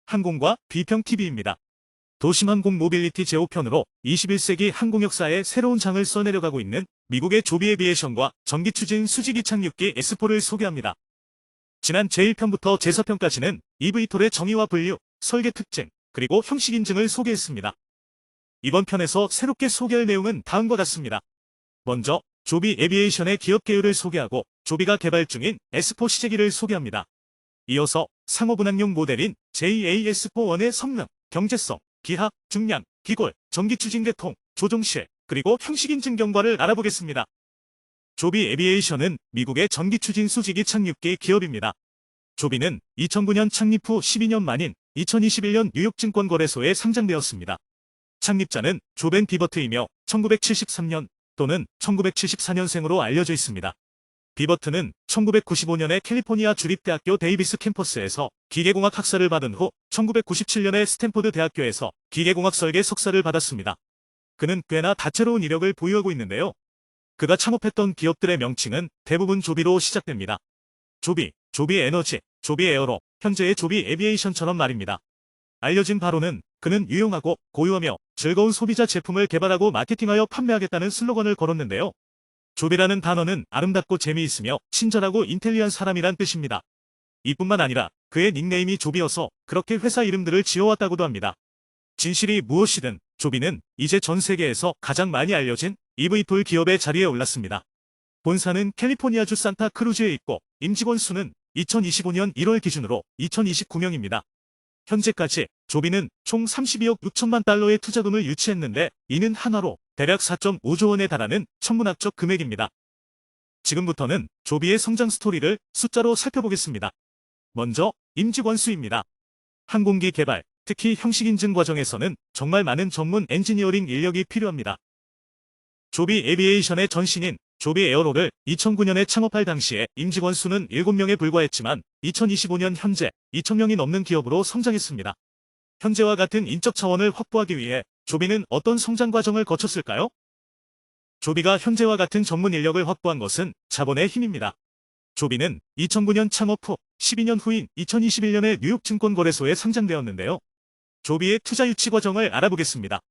항공과 비평 TV입니다. 도심항공 모빌리티 제5편으로 21세기 항공 역사에 새로운 장을 써내려가고 있는 미국의 조비 에비에이션과 전기추진 수직 이착륙기 S4를 소개합니다. 지난 제1편부터 제4편까지는 eVTOL의 정의와 분류, 설계 특징, 그리고 형식 인증을 소개했습니다. 이번 편에서 새롭게 소개할 내용은 다음과 같습니다. 먼저 조비 에비에이션의 기업 계율을 소개하고 조비가 개발 중인 S4 시제기를 소개합니다. 이어서 상업운항용 모델인 JAS41의 성능, 경제성, 기하, 중량, 기골, 전기추진 계통, 조종실, 그리고 형식 인증 경과를 알아보겠습니다. 조비 에비에이션은 미국의 전기추진 수직이 착륙기 기업입니다. 조비는 2009년 창립 후 12년 만인 2021년 뉴욕증권거래소에 상장되었습니다. 창립자는 조벤 비버트이며 1973년 또는 1974년생으로 알려져 있습니다. 비버트는 1995년에 캘리포니아 주립대학교 데이비스 캠퍼스에서 기계공학 학사를 받은 후 1997년에 스탠포드 대학교에서 기계공학 설계 석사를 받았습니다. 그는 꽤나 다채로운 이력을 보유하고 있는데요. 그가 창업했던 기업들의 명칭은 대부분 조비로 시작됩니다. 조비, 조비 에너지, 조비 에어로, 현재의 조비 에비에이션처럼 말입니다. 알려진 바로는 그는 유용하고 고유하며 즐거운 소비자 제품을 개발하고 마케팅하여 판매하겠다는 슬로건을 걸었는데요. 조비라는 단어는 아름답고 재미있으며 친절하고 인텔리한 사람이란 뜻입니다. 이뿐만 아니라 그의 닉네임이 조비여서 그렇게 회사 이름들을 지어왔다고도 합니다. 진실이 무엇이든 조비는 이제 전 세계에서 가장 많이 알려진 eVTOL 기업의 자리에 올랐습니다. 본사는 캘리포니아주 산타크루즈에 있고 임직원 수는 2025년 1월 기준으로 2029명입니다. 현재까지 조비는 총 32억 6천만 달러의 투자금을 유치했는데 이는 한화로 대략 4.5조 원에 달하는 천문학적 금액입니다. 지금부터는 조비의 성장 스토리를 숫자로 살펴보겠습니다. 먼저 임직원 수입니다. 항공기 개발, 특히 형식 인증 과정에서는 정말 많은 전문 엔지니어링 인력이 필요합니다. 조비 에비에이션의 전신인 조비 에어로를 2009년에 창업할 당시에 임직원 수는 7명에 불과했지만 2025년 현재 2,000명이 넘는 기업으로 성장했습니다. 현재와 같은 인적 차원을 확보하기 위해 조비는 어떤 성장 과정을 거쳤을까요? 조비가 현재와 같은 전문 인력을 확보한 것은 자본의 힘입니다. 조비는 2009년 창업 후 12년 후인 2021년에 뉴욕증권거래소에 상장되었는데요. 조비의 투자 유치 과정을 알아보겠습니다.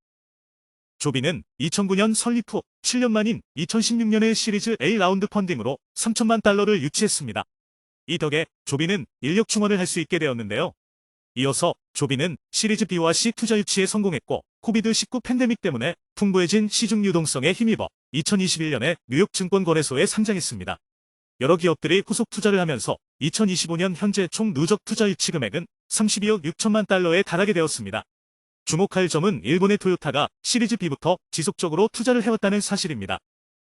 조비는 2009년 설립 후 7년 만인 2016년에 시리즈 A 라운드 펀딩으로 3천만 달러를 유치했습니다. 이 덕에 조비는 인력 충원을 할 수 있게 되었는데요. 이어서 조비는 시리즈 B와 C 투자 유치에 성공했고 코비드19 팬데믹 때문에 풍부해진 시중 유동성에 힘입어 2021년에 뉴욕 증권거래소에 상장했습니다. 여러 기업들이 후속 투자를 하면서 2025년 현재 총 누적 투자 유치 금액은 32억 6천만 달러에 달하게 되었습니다. 주목할 점은 일본의 토요타가 시리즈 B부터 지속적으로 투자를 해왔다는 사실입니다.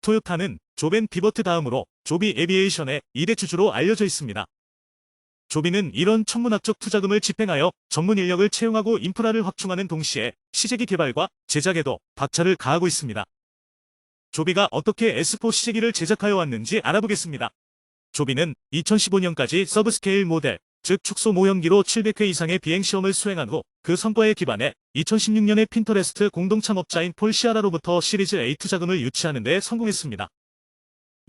토요타는 조벤 비버트 다음으로 조비 에비에이션의 2대 주주로 알려져 있습니다. 조비는 이런 천문학적 투자금을 집행하여 전문 인력을 채용하고 인프라를 확충하는 동시에 시제기 개발과 제작에도 박차를 가하고 있습니다. 조비가 어떻게 S4 시제기를 제작하여 왔는지 알아보겠습니다. 조비는 2015년까지 서브스케일 모델, 즉 축소 모형기로 700회 이상의 비행시험을 수행한 후 그 성과에 기반해 2016년에 핀터레스트 공동 창업자인 폴 시아라로부터 시리즈 A 투자금을 유치하는 데 성공했습니다.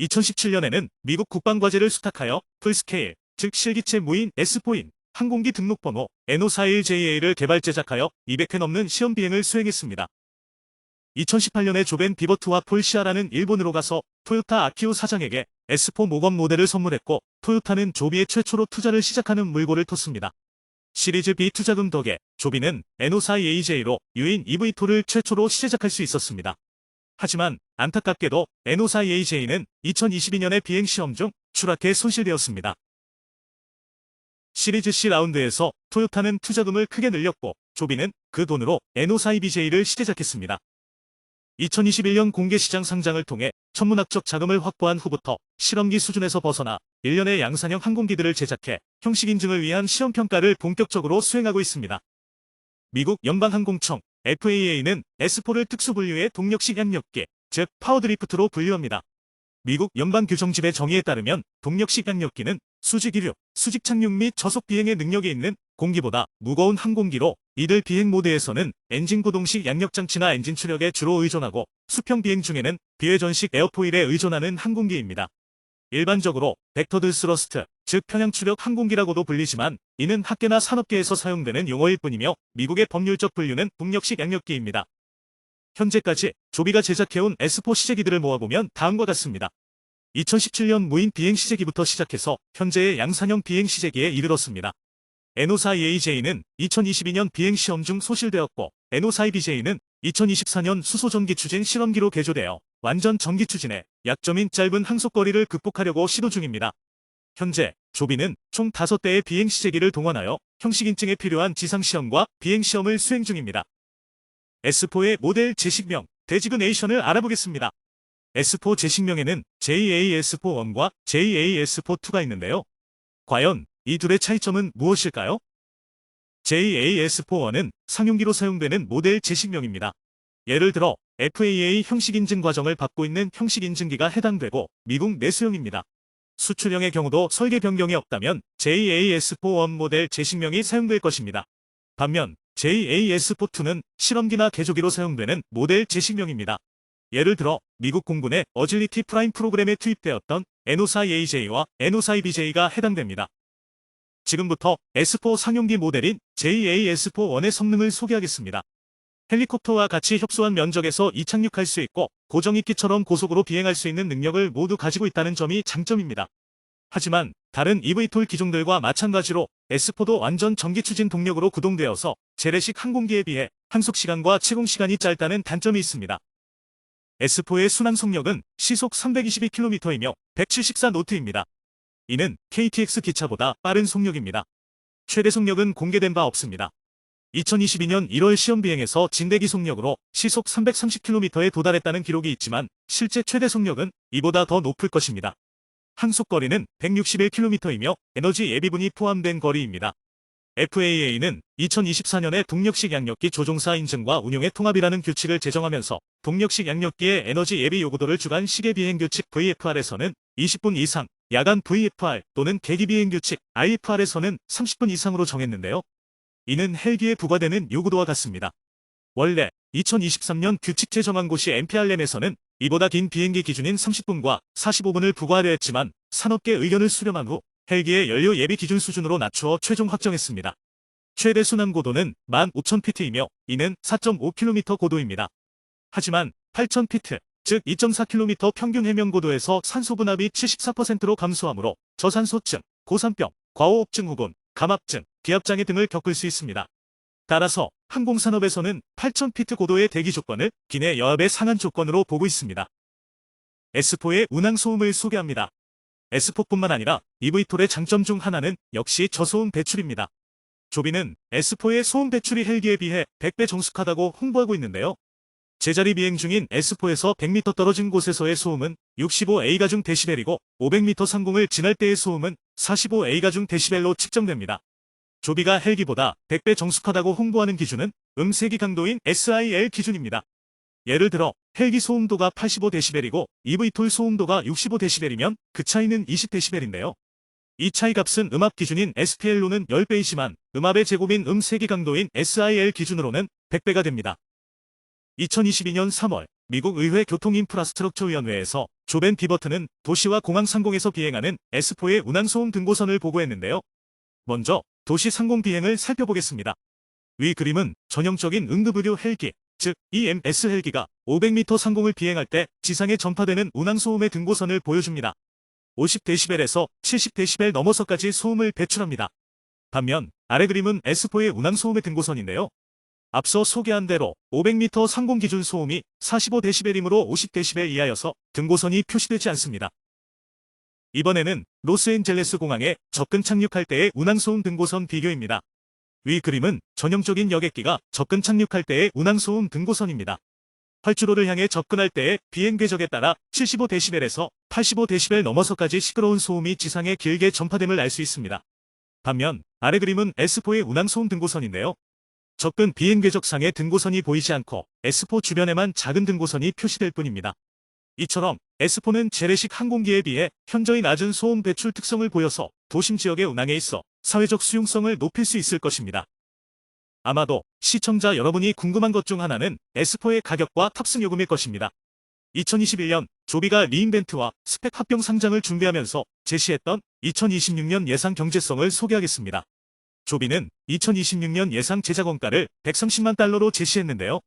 2017년에는 미국 국방과제를 수탁하여 풀스케일, 즉 실기체 무인 S4인 항공기 등록번호 NO41JA를 개발 제작하여 200회 넘는 시험 비행을 수행했습니다. 2018년에 조벤 비버트와 폴 시아라는 일본으로 가서 토요타 아키오 사장에게 S4 모건 모델을 선물했고 토요타는 조비의 최초로 투자를 시작하는 물꼬를 텄습니다. 시리즈 B 투자금 덕에 조비는 NO42AJ로 유인 eVTOL을 최초로 시제작할 수 있었습니다. 하지만 안타깝게도 NO42AJ는 2022년에 비행시험 중 추락해 손실되었습니다. 시리즈 C 라운드에서 토요타는 투자금을 크게 늘렸고 조비는 그 돈으로 NO42BJ를 시제작했습니다. 2021년 공개시장 상장을 통해 천문학적 자금을 확보한 후부터 실험기 수준에서 벗어나 1년의 양산형 항공기들을 제작해 형식 인증을 위한 시험평가를 본격적으로 수행하고 있습니다. 미국 연방항공청 FAA는 S4를 특수분류의 동력식 양력기, 즉 파워드리프트로 분류합니다. 미국 연방규정집의 정의에 따르면 동력식 양력기는 수직 이륙, 수직 착륙 및 저속 비행의 능력이 있는 공기보다 무거운 항공기로 이들 비행 모드에서는 엔진 구동식 양력장치나 엔진 추력에 주로 의존하고 수평 비행 중에는 비회전식 에어포일에 의존하는 항공기입니다. 일반적으로 벡터드 스러스트, 즉 편향 추력 항공기라고도 불리지만 이는 학계나 산업계에서 사용되는 용어일 뿐이며 미국의 법률적 분류는 북녘식 양력기입니다. 현재까지 조비가 제작해온 S4 시제기들을 모아보면 다음과 같습니다. 2017년 무인 비행 시제기부터 시작해서 현재의 양산형 비행 시제기에 이르렀습니다. N54EAJ는 2022년 비행 시험 중 소실되었고 N54EBJ는 2024년 수소 전기 추진 실험기로 개조되어 완전 전기 추진에 약점인 짧은 항속거리를 극복하려고 시도 중입니다. 현재 조비는 총 5대의 비행 시제기를 동원하여 형식 인증에 필요한 지상 시험과 비행 시험을 수행 중입니다. S4의 모델 제식명, 데지그네이션을 알아보겠습니다. S4 제식명에는 JAS41과 JAS42가 있는데요. 과연 이 둘의 차이점은 무엇일까요? JAS41은 상용기로 사용되는 모델 제식명입니다. 예를 들어 FAA 형식 인증 과정을 밟고 있는 형식 인증기가 해당되고 미국 내수용입니다. 수출형의 경우도 설계 변경이 없다면 JAS41 모델 제식명이 사용될 것입니다. 반면 JAS42는 실험기나 개조기로 사용되는 모델 제식명입니다. 예를 들어 미국 공군의 어질리티 프라임 프로그램에 투입되었던 N54EAJ와 N54EBJ가 해당됩니다. 지금부터 S4 상용기 모델인 JAS41의 성능을 소개하겠습니다. 헬리콥터와 같이 협소한 면적에서 이착륙할 수 있고 고정익기처럼 고속으로 비행할 수 있는 능력을 모두 가지고 있다는 점이 장점입니다. 하지만 다른 eVTOL 기종들과 마찬가지로 S4도 완전 전기 추진 동력으로 구동되어서 재래식 항공기에 비해 항속시간과 채공시간이 짧다는 단점이 있습니다. S4의 순항 속력은 시속 322km이며 174노트입니다. 이는 KTX 기차보다 빠른 속력입니다. 최대 속력은 공개된 바 없습니다. 2022년 1월 시험 비행에서 진대기 속력으로 시속 330km에 도달했다는 기록이 있지만 실제 최대 속력은 이보다 더 높을 것입니다. 항속거리는 161km이며 에너지 예비분이 포함된 거리입니다. FAA는 2024년에 동력식 양력기 조종사 인증과 운용의 통합이라는 규칙을 제정하면서 동력식 양력기의 에너지 예비 요구도를 주간 시계 비행 규칙 VFR에서는 20분 이상, 야간 VFR 또는 대기 비행 규칙 IFR에서는 30분 이상으로 정했는데요. 이는 헬기에 부과되는 요구도와 같습니다. 원래 2023년 규칙 제정한 곳이 NPRM에서는 이보다 긴 비행기 기준인 30분과 45분을 부과하려 했지만 산업계 의견을 수렴한 후 헬기의 연료 예비 기준 수준으로 낮추어 최종 확정했습니다. 최대 순항 고도는 15,000피트이며 이는 4.5km 고도입니다. 하지만 8,000피트, 즉 2.4km 평균 해면 고도에서 산소 분압이 74%로 감소하므로 저산소증, 고산병, 과호흡증 후군, 감압증, 기압장애 등을 겪을 수 있습니다. 따라서 항공산업에서는 8,000피트 고도의 대기 조건을 기내 여압의 상한 조건으로 보고 있습니다. S4의 운항 소음을 소개합니다. S4뿐만 아니라 eVTOL의 장점 중 하나는 역시 저소음 배출입니다. 조비는 S4의 소음 배출이 헬기에 비해 100배 정숙하다고 홍보하고 있는데요. 제자리 비행 중인 S4에서 100m 떨어진 곳에서의 소음은 65A가중 데시벨이고 500m 상공을 지날 때의 소음은 45A가중 데시벨로 측정됩니다. 조비가 헬기보다 100배 정숙하다고 홍보하는 기준은 음세기 강도인 SIL 기준입니다. 예를 들어 헬기 소음도가 85데시벨이고 eVTOL 소음도가 65데시벨이면 그 차이는 20데시벨인데요. 이 차이 값은 음압 기준인 SPL로는 10배이지만 음압의 제곱인 음세기 강도인 SIL 기준으로는 100배가 됩니다. 2022년 3월 미국 의회 교통인프라스트럭처위원회에서 조벤 비버트는 도시와 공항 상공에서 비행하는 S4의 운항소음 등고선을 보고했는데요. 먼저 도시 상공 비행을 살펴보겠습니다. 위 그림은 전형적인 응급의료 헬기, 즉 EMS 헬기가 500m 상공을 비행할 때 지상에 전파되는 운항소음의 등고선을 보여줍니다. 50데시벨에서 70데시벨 넘어서까지 소음을 배출합니다. 반면 아래 그림은 S4의 운항소음의 등고선인데요. 앞서 소개한 대로 500m 상공 기준 소음이 45데시벨이므로 50데시벨 이하여서 등고선이 표시되지 않습니다. 이번에는 로스앤젤레스 공항에 접근 착륙할 때의 운항소음 등고선 비교입니다. 위 그림은 전형적인 여객기가 접근 착륙할 때의 운항소음 등고선입니다. 활주로를 향해 접근할 때의 비행 궤적에 따라 75데시벨에서 85데시벨 넘어서까지 시끄러운 소음이 지상에 길게 전파됨을 알 수 있습니다. 반면 아래 그림은 S4의 운항소음 등고선인데요. 접근 비행 궤적상의 등고선이 보이지 않고 S4 주변에만 작은 등고선이 표시될 뿐입니다. 이처럼 S4는 재래식 항공기에 비해 현저히 낮은 소음 배출 특성을 보여서 도심 지역의 운항에 있어 사회적 수용성을 높일 수 있을 것입니다. 아마도 시청자 여러분이 궁금한 것 중 하나는 S4의 가격과 탑승 요금일 것입니다. 2021년 조비가 리인벤트와 스펙 합병 상장을 준비하면서 제시했던 2026년 예상 경제성을 소개하겠습니다. 조비는 2026년 예상 제작 원가를 130만 달러로 제시했는데요.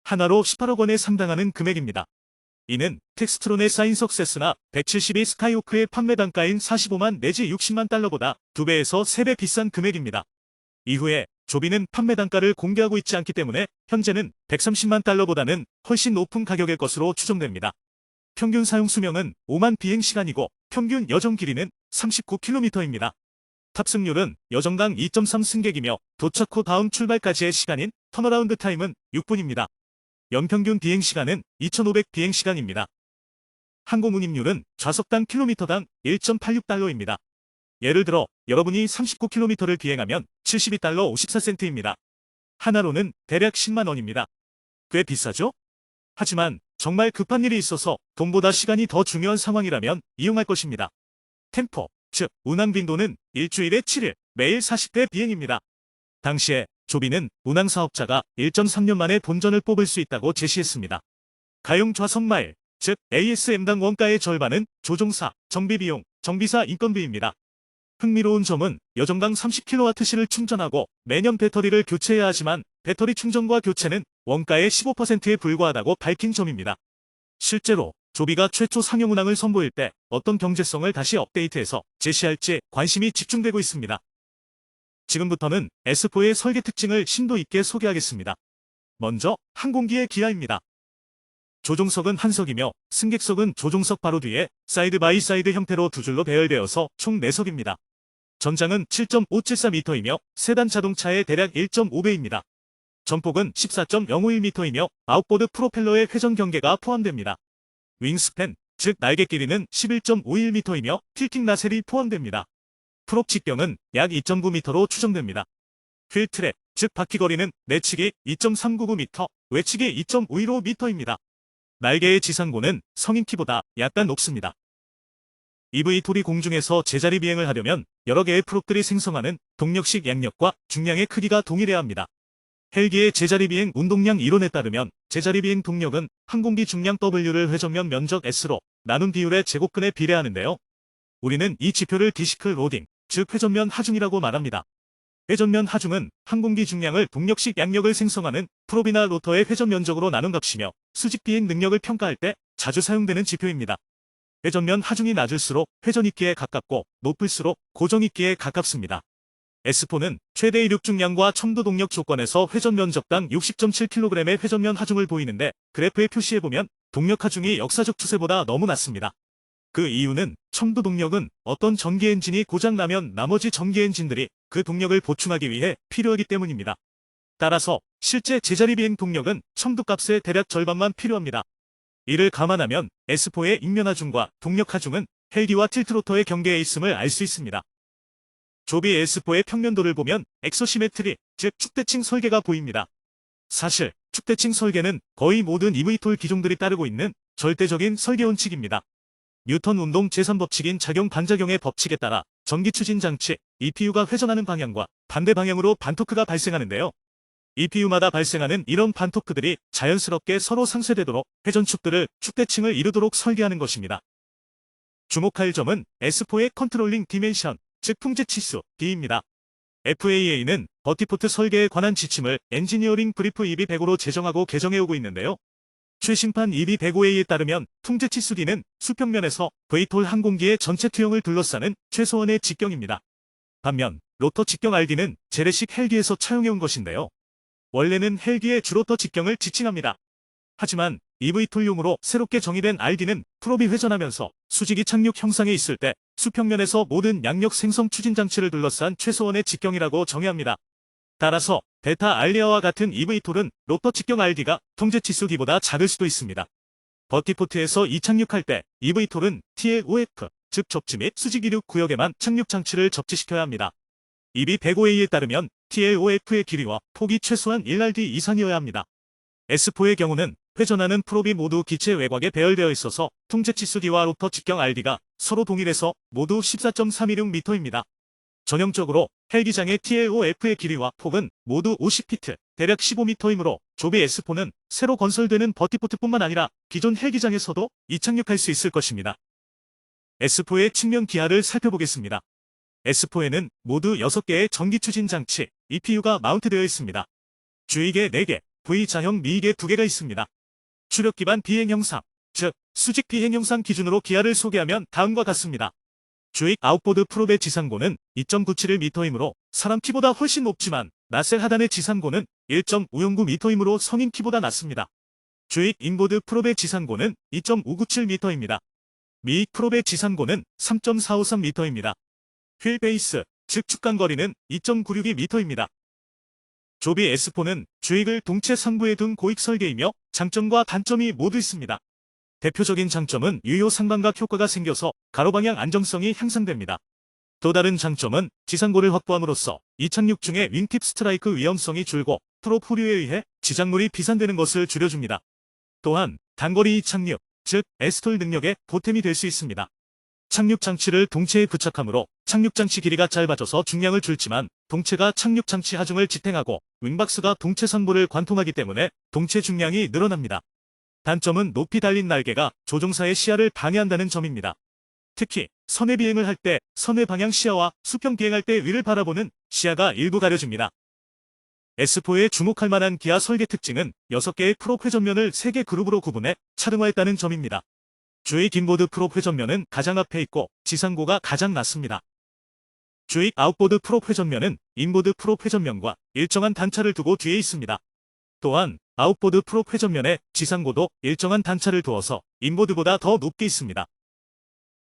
하나로 18억 원에 상당하는 금액입니다. 이는 텍스트론의 사인 석세스나 172 스카이호크의 판매 단가인 45만 내지 60만 달러보다 2배에서 3배 비싼 금액입니다. 이후에 조비는 판매 단가를 공개하고 있지 않기 때문에 현재는 130만 달러보다는 훨씬 높은 가격일 것으로 추정됩니다. 평균 사용 수명은 5만 비행 시간이고 평균 여정 길이는 39km입니다. 탑승률은 여정당 2.3 승객이며 도착 후 다음 출발까지의 시간인 턴어라운드 타임은 6분입니다. 연평균 비행 시간은 2,500 비행 시간입니다. 항공 운임률은 좌석당 킬로미터당 1.86달러입니다. 예를 들어 여러분이 39km를 비행하면 72달러 54센트입니다. 하나로는 대략 10만 원입니다. 꽤 비싸죠? 하지만 정말 급한 일이 있어서 돈보다 시간이 더 중요한 상황이라면 이용할 것입니다. 템포, 즉 운항 빈도는 일주일에 7일, 매일 40대 비행입니다. 당시에 조비는 운항 사업자가 1.3년 만에 본전을 뽑을 수 있다고 제시했습니다. 가용 좌석 마일, 즉 ASM당 원가의 절반은 조종사, 정비비용, 정비사 인건비입니다. 흥미로운 점은 여정당 30kWh를 충전하고 매년 배터리를 교체해야 하지만 배터리 충전과 교체는 원가의 15%에 불과하다고 밝힌 점입니다. 실제로 조비가 최초 상용 운항을 선보일 때 어떤 경제성을 다시 업데이트해서 제시할지 관심이 집중되고 있습니다. 지금부터는 S4의 설계 특징을 심도 있게 소개하겠습니다. 먼저 항공기의 기아입니다. 조종석은 한 석이며 승객석은 조종석 바로 뒤에 사이드 바이 사이드 형태로 두 줄로 배열되어서 총 4석입니다. 전장은 7.574m이며 세단 자동차의 대략 1.5배입니다. 전폭은 14.051m이며 아웃보드 프로펠러의 회전 경계가 포함됩니다. 윙스팬, 즉 날개 길이는 11.51m이며 틸팅 나셀이 포함됩니다. 프롭 직경은 약 2.9m로 추정됩니다. 휠 트랩, 즉 바퀴 거리는 내측이 2.399m, 외측이 2.515m입니다. 날개의 지상고는 성인 키보다 약간 높습니다. eVTOL이 공중에서 제자리 비행을 하려면 여러 개의 프롭들이 생성하는 동력식 양력과 중량의 크기가 동일해야 합니다. 헬기의 제자리 비행 운동량 이론에 따르면 제자리 비행 동력은 항공기 중량 W를 회전면 면적 S로 나눈 비율의 제곱근에 비례하는데요. 우리는 이 지표를 디스크 로딩, 즉 회전면 하중이라고 말합니다. 회전면 하중은 항공기 중량을 동력식 양력을 생성하는 프롭이나 로터의 회전 면적으로 나눈 값이며 수직 비행 능력을 평가할 때 자주 사용되는 지표입니다. 회전면 하중이 낮을수록 회전 있기에 가깝고 높을수록 고정 있기에 가깝습니다. S4는 최대 이륙 중량과 첨도 동력 조건에서 회전 면적당 60.7kg의 회전면 하중을 보이는데 그래프에 표시해보면 동력 하중이 역사적 추세보다 너무 낮습니다. 그 이유는 첨도 동력은 어떤 전기 엔진이 고장나면 나머지 전기 엔진들이 그 동력을 보충하기 위해 필요하기 때문입니다. 따라서 실제 제자리 비행 동력은 첨도 값의 대략 절반만 필요합니다. 이를 감안하면 S4의 인면 하중과 동력 하중은 헬기와 틸트로터의 경계에 있음을 알 수 있습니다. 조비 S4의 평면도를 보면 엑소시메트리, 즉 축대칭 설계가 보입니다. 사실 축대칭 설계는 거의 모든 eVTOL 기종들이 따르고 있는 절대적인 설계 원칙입니다. 뉴턴 운동 제3법칙인 작용 반작용의 법칙에 따라 전기 추진 장치 EPU가 회전하는 방향과 반대 방향으로 반토크가 발생하는데요. EPU마다 발생하는 이런 반토크들이 자연스럽게 서로 상쇄되도록 회전축들을 축대칭을 이루도록 설계하는 것입니다. 주목할 점은 S4의 컨트롤링 디멘션, 즉 풍제 치수 D입니다. FAA는 버티포트 설계에 관한 지침을 엔지니어링 브리프 EB105로 제정하고 개정해오고 있는데요. 최신판 EB105A에 따르면 풍제 치수 D는 수평면에서 VTOL 항공기의 전체 투영을 둘러싸는 최소한의 직경입니다. 반면 로터 직경 RD는 재래식 헬기에서 차용해온 것인데요. 원래는 헬기의 주로터 직경을 지칭합니다. 하지만 eVTOL용으로 새롭게 정의된 RD는 프롭이 회전하면서 수직이 착륙 형상에 있을 때 수평면에서 모든 양력 생성 추진 장치를 둘러싼 최소한의 직경이라고 정의합니다. 따라서 델타 알리아와 같은 eVTOL은 로터 직경 RD가 통제 치수 D보다 작을 수도 있습니다. 버티포트에서 이착륙할 때 eVTOL은 TLOF, 즉 접지 및 수직 이륙 구역에만 착륙 장치를 접지시켜야 합니다. EB105A에 따르면 TLOF의 길이와 폭이 최소한 1RD 이상이어야 합니다. S4의 경우는 회전하는 프롭이 모두 기체 외곽에 배열되어 있어서 통제 치수 D와 로터 직경 RD가 서로 동일해서 모두 14.316m입니다. 전형적으로 헬기장의 TLOF의 길이와 폭은 모두 50피트, 대략 15m이므로 조비 S4는 새로 건설되는 버티포트뿐만 아니라 기존 헬기장에서도 이착륙할 수 있을 것입니다. S4의 측면 기하를 살펴보겠습니다. S4에는 모두 6개의 전기 추진 장치, EPU가 마운트되어 있습니다. 주익에 4개, V자형 미익에 2개가 있습니다. 추력 기반 비행 형상, 즉 수직 비행 형상 기준으로 기하를 소개하면 다음과 같습니다. 주익 아웃보드 프롭의 지상고는 2.97m이므로 사람 키보다 훨씬 높지만 나셀 하단의 지상고는 1.509m이므로 성인 키보다 낮습니다. 주익 인보드 프롭의 지상고는 2.597m입니다. 미익 프롭의 지상고는 3.453m입니다. 휠 베이스, 즉 축간거리는 2.962m입니다. 조비 S4는 주익을 동체 상부에 둔 고익 설계이며 장점과 단점이 모두 있습니다. 대표적인 장점은 유효 상방각 효과가 생겨서 가로방향 안정성이 향상됩니다. 또 다른 장점은 지상고를 확보함으로써 이착륙 중에 윙팁 스트라이크 위험성이 줄고 프롭 후류에 의해 지작물이 비산되는 것을 줄여줍니다. 또한 단거리 이착륙, 즉 에스톨 능력에 보탬이 될 수 있습니다. 착륙 장치를 동체에 부착하므로 착륙 장치 길이가 짧아져서 중량을 줄지만 동체가 착륙 장치 하중을 지탱하고 윙박스가 동체 상부를 관통하기 때문에 동체 중량이 늘어납니다. 단점은 높이 달린 날개가 조종사의 시야를 방해한다는 점입니다. 특히 선회 비행을 할 때 선회 방향 시야와 수평 비행할 때 위를 바라보는 시야가 일부 가려집니다. S4에 주목할 만한 기아 설계 특징은 6개의 프롭 회전면을 3개 그룹으로 구분해 차등화했다는 점입니다. 주익 인보드 프롭 회전면은 가장 앞에 있고 지상고가 가장 낮습니다. 주익 아웃보드 프롭 회전면은 인보드 프롭 회전면과 일정한 단차를 두고 뒤에 있습니다. 또한 아웃보드 프롭 회전면에 지상고도 일정한 단차를 두어서 인보드보다 더 높게 있습니다.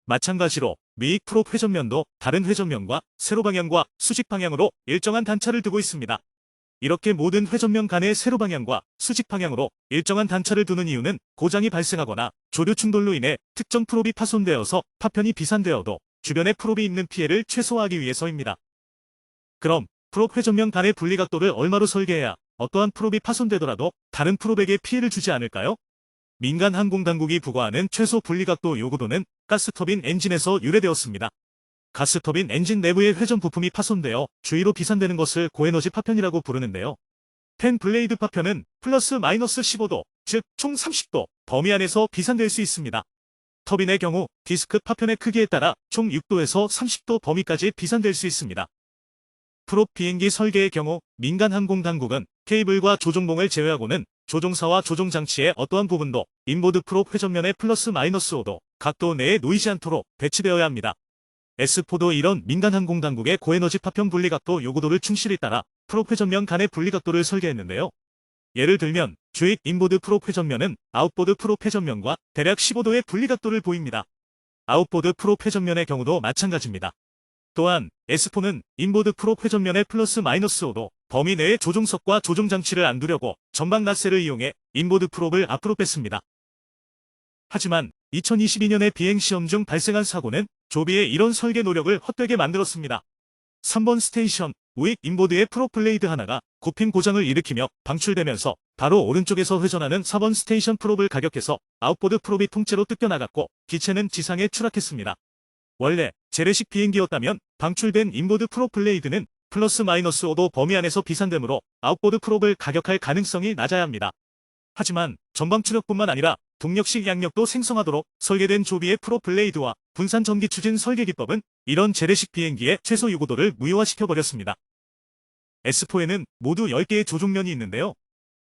마찬가지로 미익 프롭 회전면도 다른 회전면과 세로 방향과 수직 방향으로 일정한 단차를 두고 있습니다. 이렇게 모든 회전면 간의 세로 방향과 수직 방향으로 일정한 단차를 두는 이유는 고장이 발생하거나 조류 충돌로 인해 특정 프롭이 파손되어서 파편이 비산되어도 주변에 프롭이 입는 피해를 최소화하기 위해서입니다. 그럼 프롭 회전면 간의 분리각도를 얼마로 설계해야 어떠한 프롭이 파손되더라도 다른 프롭에게 피해를 주지 않을까요? 민간 항공당국이 부과하는 최소 분리각도 요구도는 가스터빈 엔진에서 유래되었습니다. 가스터빈 엔진 내부의 회전 부품이 파손되어 주위로 비산되는 것을 고에너지 파편이라고 부르는데요. 펜 블레이드 파편은 플러스 마이너스 15도, 즉 총 30도 범위 안에서 비산될 수 있습니다. 터빈의 경우 디스크 파편의 크기에 따라 총 6도에서 30도 범위까지 비산될 수 있습니다. 프롭 비행기 설계의 경우 민간 항공당국은 케이블과 조종봉을 제외하고는 조종사와 조종장치의 어떠한 부분도 인보드 프롭 회전면의 플러스 마이너스 5도 각도 내에 놓이지 않도록 배치되어야 합니다. S4도 이런 민간 항공당국의 고에너지 파편 분리각도 요구도를 충실히 따라 프롭 회전면 간의 분리각도를 설계했는데요. 예를 들면 주익 인보드 프롭 회전면은 아웃보드 프롭 회전면과 대략 15도의 분리각도를 보입니다. 아웃보드 프롭 회전면의 경우도 마찬가지입니다. 또한 S4는 인보드 프롭 회전면의 플러스 마이너스 5도 범위 내의 조종석과 조종장치를 안 두려고 전방 나셀을 이용해 인보드 프롭을 앞으로 뺐습니다. 하지만 2022년의 비행시험 중 발생한 사고는 조비의 이런 설계 노력을 헛되게 만들었습니다. 3번 스테이션 우익 인보드의 프롭 블레이드 하나가 굽힘 고장을 일으키며 방출되면서 바로 오른쪽에서 회전하는 4번 스테이션 프롭을 가격해서 아웃보드 프롭이 통째로 뜯겨나갔고 기체는 지상에 추락했습니다. 원래 재래식 비행기였다면 방출된 인보드 프롭 블레이드는 플러스 마이너스 5도 범위 안에서 비산되므로 아웃보드 프롭을 가격할 가능성이 낮아야 합니다. 하지만 전방 추력뿐만 아니라 동력식 양력도 생성하도록 설계된 조비의 프롭 블레이드와 분산 전기 추진 설계 기법은 이런 재래식 비행기의 최소 요구도를 무효화시켜버렸습니다. S4에는 모두 10개의 조종면이 있는데요.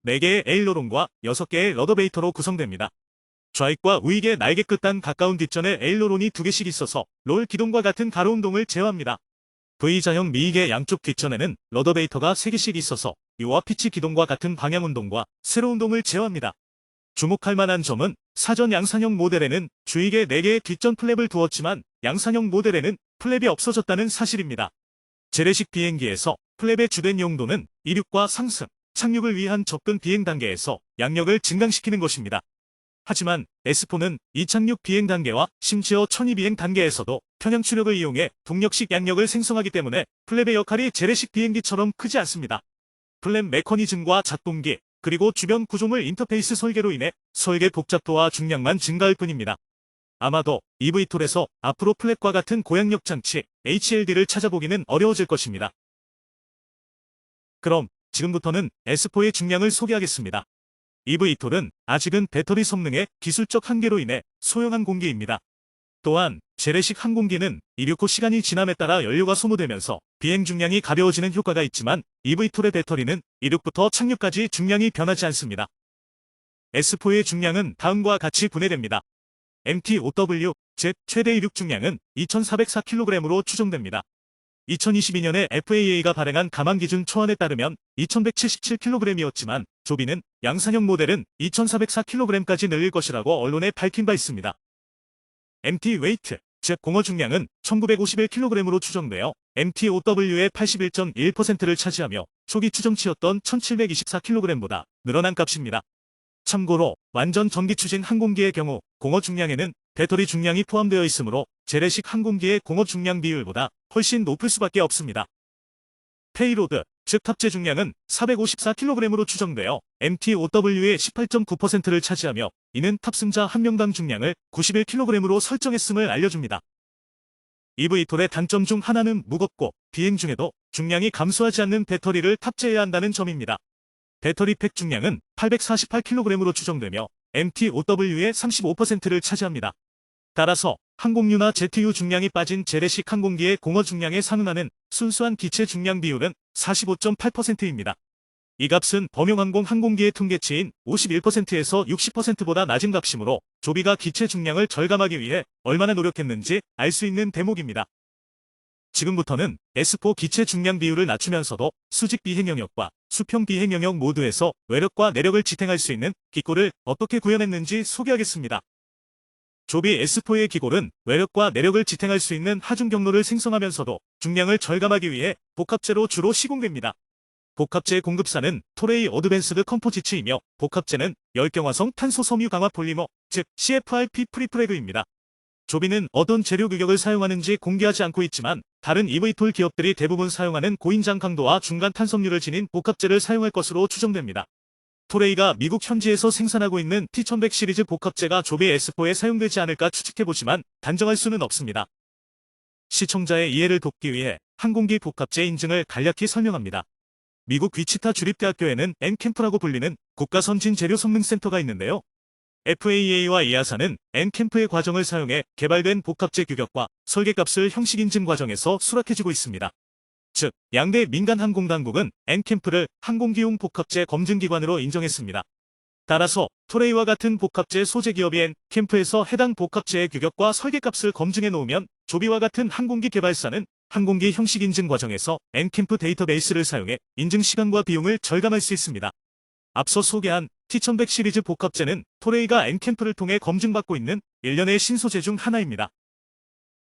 4개의 에일로론과 6개의 러더베이터로 구성됩니다. 좌익과 우익의 날개 끝단 가까운 뒷전에 에일로론이 2개씩 있어서 롤 기동과 같은 가로 운동을 제어합니다. V자형 미익의 양쪽 뒷전에는 러더베이터가 3개씩 있어서 이와 피치 기동과 같은 방향 운동과 세로 운동을 제어합니다. 주목할 만한 점은 사전 양산형 모델에는 주익에 4개의 뒷전 플랩을 두었지만 양산형 모델에는 플랩이 없어졌다는 사실입니다. 재래식 비행기에서 플랩의 주된 용도는 이륙과 상승, 착륙을 위한 접근 비행 단계에서 양력을 증강시키는 것입니다. 하지만 S4는 이착륙 비행 단계와 심지어 천이 비행 단계에서도 편향 추력을 이용해 동력식 양력을 생성하기 때문에 플랩의 역할이 재래식 비행기처럼 크지 않습니다. 플랩 메커니즘과 작동기, 그리고 주변 구조물 인터페이스 설계로 인해 설계 복잡도와 중량만 증가할 뿐입니다. 아마도 EV톨에서 앞으로 플랩과 같은 고양력 장치 HLD를 찾아보기는 어려워질 것입니다. 그럼 지금부터는 S4의 중량을 소개하겠습니다. EV톨은 아직은 배터리 성능의 기술적 한계로 인해 소형한 공기입니다. 또한 재래식 항공기는 이륙 후 시간이 지남에 따라 연료가 소모되면서 비행 중량이 가벼워지는 효과가 있지만 eVTOL의 배터리는 이륙부터 착륙까지 중량이 변하지 않습니다. S4의 중량은 다음과 같이 분해됩니다. MT-5W, 즉 최대 이륙 중량은 2,404kg으로 추정됩니다. 2022년에 FAA가 발행한 가망 기준 초안에 따르면 2,177kg이었지만 조비는 양산형 모델은 2,404kg까지 늘릴 것이라고 언론에 밝힌 바 있습니다. MT 웨이트, 즉 공허 중량은 1,951kg으로 추정되어 MT-5W의 81.1%를 차지하며 초기 추정치였던 1,724kg보다 늘어난 값입니다. 참고로 완전 전기 추진 항공기의 경우 공허 중량에는 배터리 중량이 포함되어 있으므로 재래식 항공기의 공허 중량 비율보다 훨씬 높을 수밖에 없습니다. 페이로드, 즉 탑재 중량은 454kg으로 추정되어 MT-5W의 18.9%를 차지하며 이는 탑승자 한 명당 중량을 91kg으로 설정했음을 알려줍니다. eVTOL의 단점 중 하나는 무겁고 비행 중에도 중량이 감소하지 않는 배터리를 탑재해야 한다는 점입니다. 배터리 팩 중량은 848kg으로 추정되며 MT-5W의 35%를 차지합니다. 따라서 항공유나 제트유 중량이 빠진 재래식 항공기의 공허 중량에 상응하는 순수한 기체 중량 비율은 45.8%입니다. 이 값은 범용항공 항공기의 통계치인 51%에서 60%보다 낮은 값이므로 조비가 기체 중량을 절감하기 위해 얼마나 노력했는지 알 수 있는 대목입니다. 지금부터는 S4 기체 중량 비율을 낮추면서도 수직 비행 영역과 수평 비행 영역 모두에서 외력과 내력을 지탱할 수 있는 기골을 어떻게 구현했는지 소개하겠습니다. 조비 S4의 기골은 외력과 내력을 지탱할 수 있는 하중 경로를 생성하면서도 중량을 절감하기 위해 복합재로 주로 시공됩니다. 복합재 공급사는 토레이 어드밴스드 컴포지츠이며 복합재는 열경화성 탄소 섬유 강화 폴리머, 즉 CFRP 프리프레그입니다. 조비는 어떤 재료 규격을 사용하는지 공개하지 않고 있지만 다른 eVTOL 기업들이 대부분 사용하는 고인장 강도와 중간 탄성률을 지닌 복합재를 사용할 것으로 추정됩니다. 토레이가 미국 현지에서 생산하고 있는 T1100 시리즈 복합재가 조비 S4에 사용되지 않을까 추측해보지만 단정할 수는 없습니다. 시청자의 이해를 돕기 위해 항공기 복합재 인증을 간략히 설명합니다. 미국 위치타 주립대학교에는 N-캠프라고 불리는 국가선진재료성능센터가 있는데요. FAA와 EASA는 N-캠프의 과정을 사용해 개발된 복합재 규격과 설계값을 형식 인증 과정에서 수락해주고 있습니다. 즉, 양대 민간 항공당국은 N-캠프를 항공기용 복합재 검증기관으로 인정했습니다. 따라서 토레이와 같은 복합재 소재 기업이 N-캠프에서 해당 복합재의 규격과 설계값을 검증해 놓으면 조비와 같은 항공기 개발사는 항공기 형식 인증 과정에서 N-캠프 데이터베이스를 사용해 인증 시간과 비용을 절감할 수 있습니다. 앞서 소개한 T1100 시리즈 복합재는 토레이가 N-캠프를 통해 검증받고 있는 일련의 신소재 중 하나입니다.